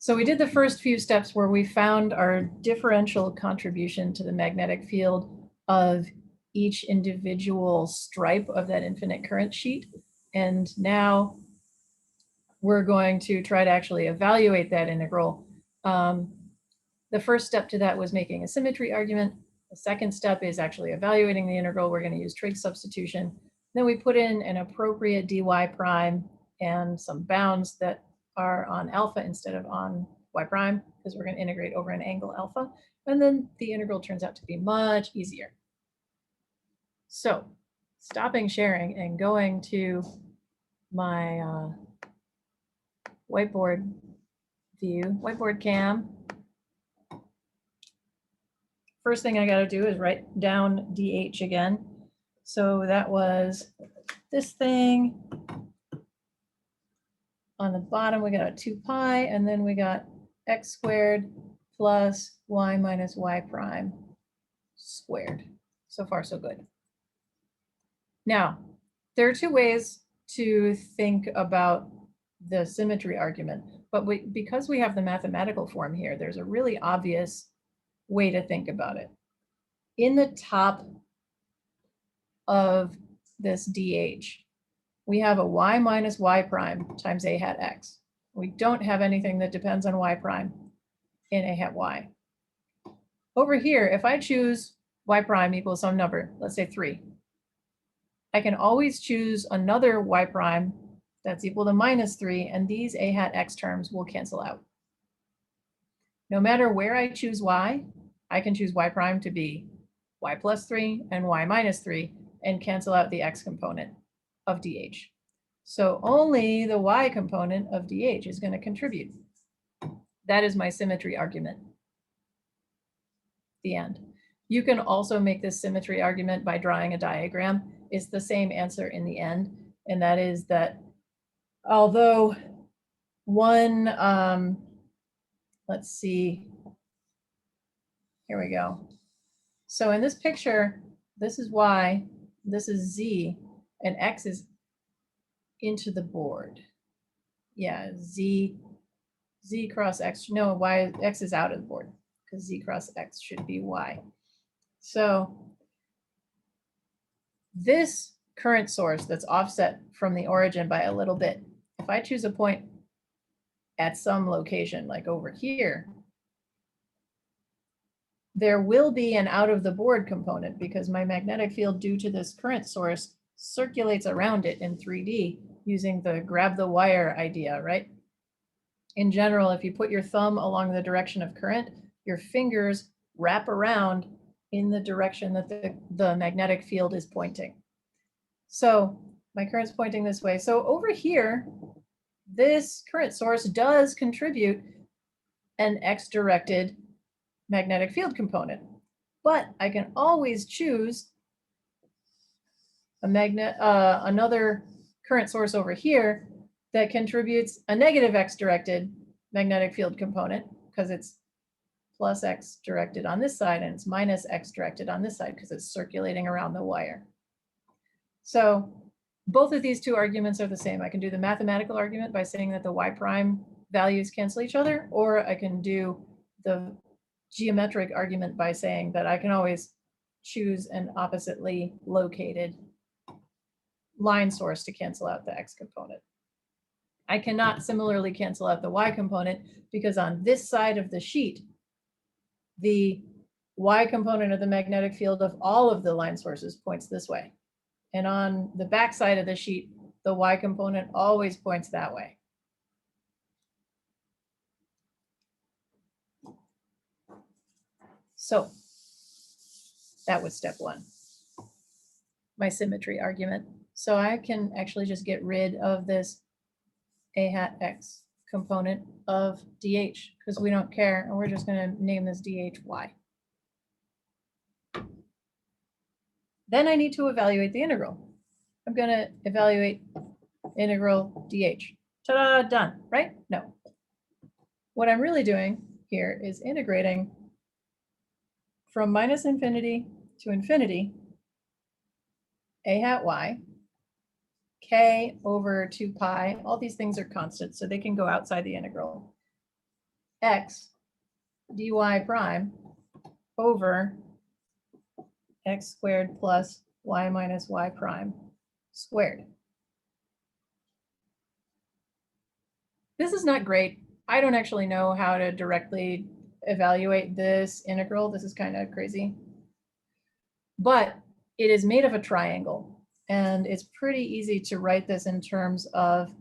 So we did the first few steps where we found our differential contribution to the magnetic field of each individual stripe of that infinite current sheet. And now we're going to try to actually evaluate that integral. The first step to that was making a symmetry argument. The second step is actually evaluating the integral. We're going to use trig substitution. Then we put in an appropriate dy prime and some bounds that are on alpha instead of on y prime, because we're going to integrate over an angle alpha. And then the integral turns out to be much easier. So stopping sharing and going to my whiteboard view, whiteboard cam. First thing I got to do is write down dh again. So that was this thing. On the bottom, we got a 2 pi, and then we got x squared plus y minus y prime squared. So far, so good. Now, there are two ways to think about the symmetry argument, but because we have the mathematical form here, there's a really obvious way to think about it. In the top of this dh, we have a y minus y prime times a hat x. We don't have anything that depends on y prime in a hat y. Over here, if I choose y prime equals some number, let's say 3, I can always choose another y prime that's equal to minus 3, and these a hat x terms will cancel out. No matter where I choose y, I can choose y prime to be y plus 3 and y minus 3 and cancel out the x component of dh. So only the y component of dh is going to contribute. That is my symmetry argument. The end. You can also make this symmetry argument by drawing a diagram. It's the same answer in the end, and that is that although one, let's see, here we go. So in this picture, this is y, this is z, and x is into the board. Yeah, z cross x, no, x is out of the board because z cross x should be y. So this current source that's offset from the origin by a little bit, if I choose a point at some location, like over here, there will be an out of the board component because my magnetic field due to this current source circulates around it in 3D using the grab the wire idea, right? In general, if you put your thumb along the direction of current, your fingers wrap around in the direction that the magnetic field is pointing. So my current's pointing this way. So over here, this current source does contribute an x-directed magnetic field component, but I can always choose another current source over here that contributes a negative x-directed magnetic field component because it's plus x directed on this side and it's minus x directed on this side because it's circulating around the wire. So both of these two arguments are the same. I can do the mathematical argument by saying that the y prime values cancel each other, or I can do the geometric argument by saying that I can always choose an oppositely located line source to cancel out the x component. I cannot similarly cancel out the y component because on this side of the sheet, the y component of the magnetic field of all of the line sources points this way. And on the back side of the sheet, the y component always points that way. So that was step one, my symmetry argument. So I can actually just get rid of this a hat x component of dh because we don't care, and we're just going to name this dhy. Then I need to evaluate the integral. I'm going to evaluate integral dh. Ta-da, done, right? No. What I'm really doing here is integrating from minus infinity to infinity a hat y, k over 2 pi. All these things are constant, so they can go outside the integral. x dy prime over x squared plus y minus y prime squared. This is not great. I don't actually know how to directly evaluate this integral. This is kind of crazy. But it is made of a triangle, and it's pretty easy to write this in terms of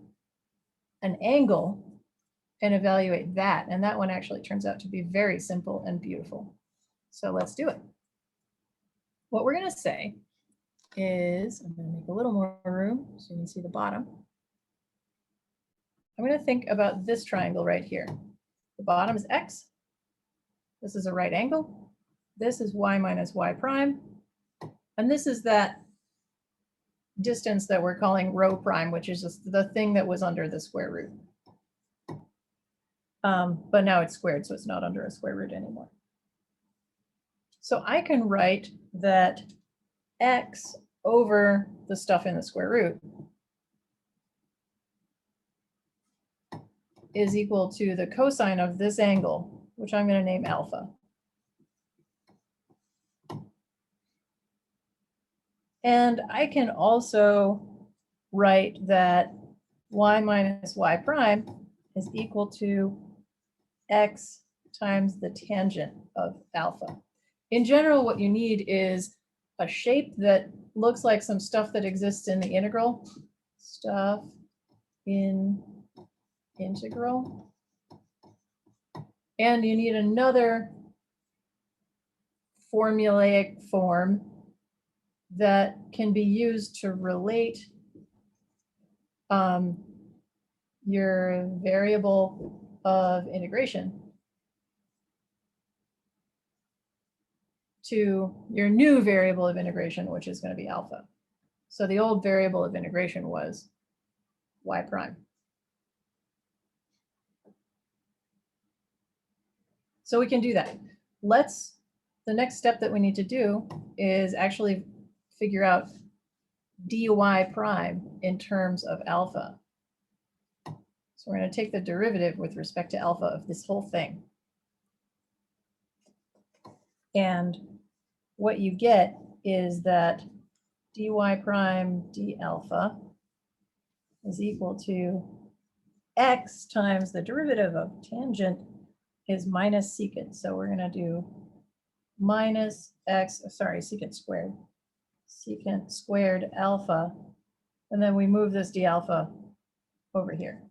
an angle and evaluate that. And that one actually turns out to be very simple and beautiful. So let's do it. What we're going to say is, I'm going to make a little more room so you can see the bottom. I'm going to think about this triangle right here. The bottom is x. This is a right angle. This is y minus y prime. And this is that distance that we're calling rho prime, which is just the thing that was under the square root. But now it's squared, so it's not under a square root anymore. So I can write that x over the stuff in the square root is equal to the cosine of this angle, which I'm going to name alpha. And I can also write that y minus y prime is equal to x times the tangent of alpha. In general, what you need is a shape that looks like some stuff that exists in the integral. Stuff in integral. And you need another formulaic form that can be used to relate your variable of integration to your new variable of integration, which is going to be alpha. So the old variable of integration was y prime. So we can do that. The next step that we need to do is actually figure out dy prime in terms of alpha. So we're going to take the derivative with respect to alpha of this whole thing. And what you get is that dy prime d alpha is equal to x times the derivative of tangent is minus secant. So we're going to do minus x, sorry, secant squared alpha, and then we move this d alpha over here.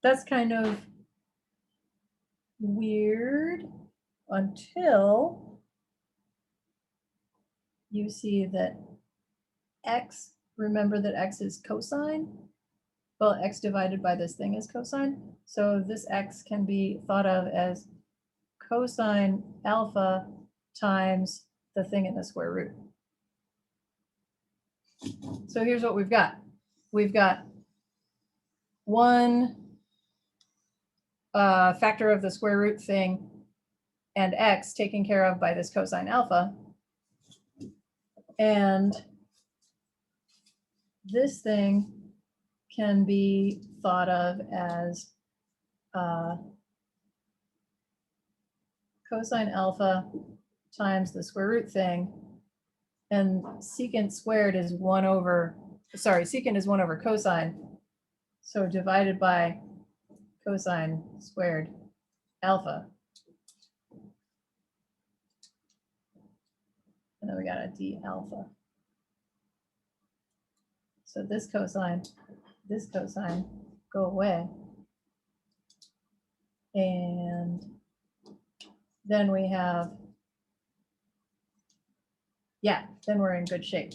That's kind of weird until you see that x, remember that x is cosine? Well, x divided by this thing is cosine. So this x can be thought of as cosine alpha times the thing in the square root. So here's what we've got. We've got one factor of the square root thing and x taken care of by this cosine alpha. And this thing can be thought of as cosine alpha times the square root thing. And secant squared is 1 over, sorry, secant is 1 over cosine. So divided by cosine squared alpha. And then we got a d alpha. So this cosine go away. And then we have, yeah, then we're in good shape.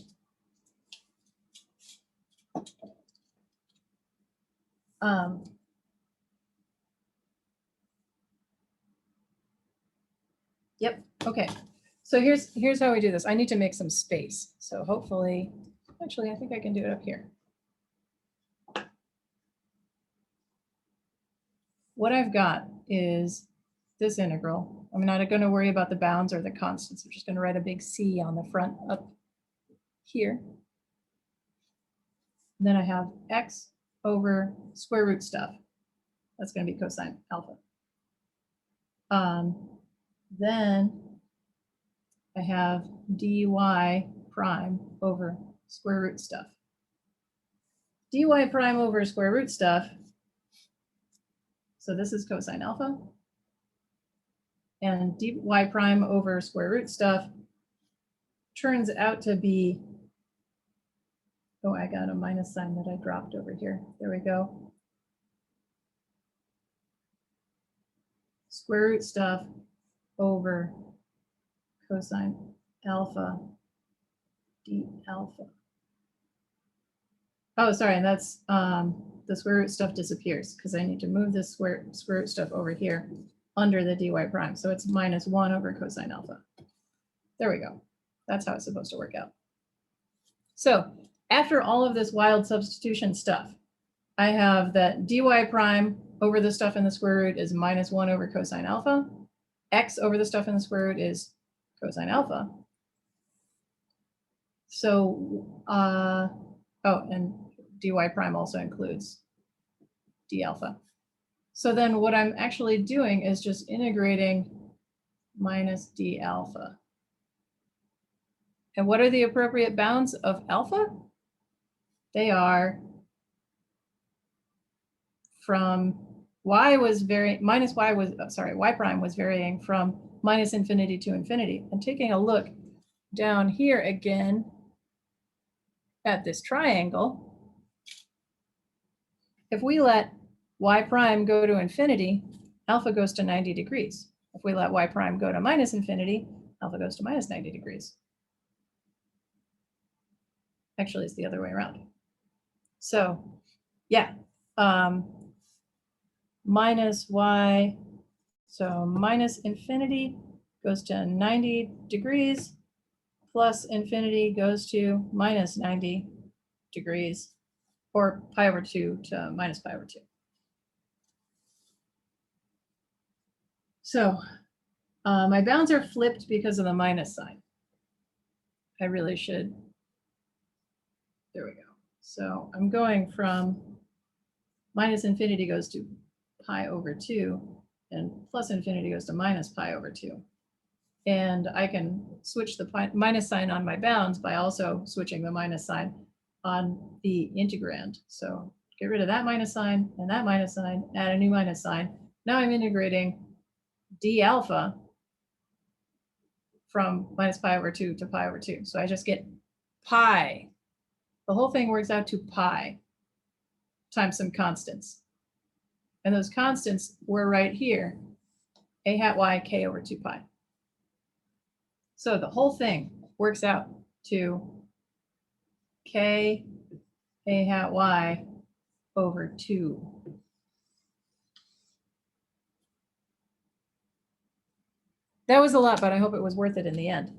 Yep, okay. So here's how we do this. I need to make some space. So hopefully, actually, I think I can do it up here. What I've got is this integral. I'm not going to worry about the bounds or the constants. I'm just going to write a big C on the front up here. And then I have x over square root stuff. That's going to be cosine alpha. Then I have dy prime over square root stuff. Dy prime over square root stuff. So this is cosine alpha. And dy prime over square root stuff turns out to be, oh, I got a minus sign that I dropped over here. There we go. Square root stuff over cosine alpha d alpha. Oh, sorry, and that's the square root stuff disappears because I need to move this square root stuff over here under the dy prime. So it's minus 1 over cosine alpha. There we go. That's how it's supposed to work out. So after all of this wild substitution stuff, I have that dy prime over the stuff in the square root is minus 1 over cosine alpha. X over the stuff in the square root is cosine alpha. So, oh, and dy prime also includes d alpha. So then what I'm actually doing is just integrating minus d alpha. And what are the appropriate bounds of alpha? They are from y prime was varying from minus infinity to infinity. And taking a look down here again at this triangle, if we let y prime go to infinity, alpha goes to 90 degrees. If we let y prime go to minus infinity, alpha goes to minus 90 degrees. Actually, it's the other way around. So yeah, minus y, so minus infinity goes to 90 degrees, plus infinity goes to minus 90 degrees, or pi over 2 to minus pi over 2. So my bounds are flipped because of the minus sign. I really should. There we go. So I'm going from minus infinity goes to pi over 2, and plus infinity goes to minus pi over 2. And I can switch the minus sign on my bounds by also switching the minus sign on the integrand. So get rid of that minus sign and that minus sign, add a new minus sign. Now I'm integrating d alpha from minus pi over 2 to pi over 2. So I just get pi. The whole thing works out to pi times some constants. And those constants were right here, a hat y k over 2 pi. So the whole thing works out to k a hat y over 2. That was a lot, but I hope it was worth it in the end.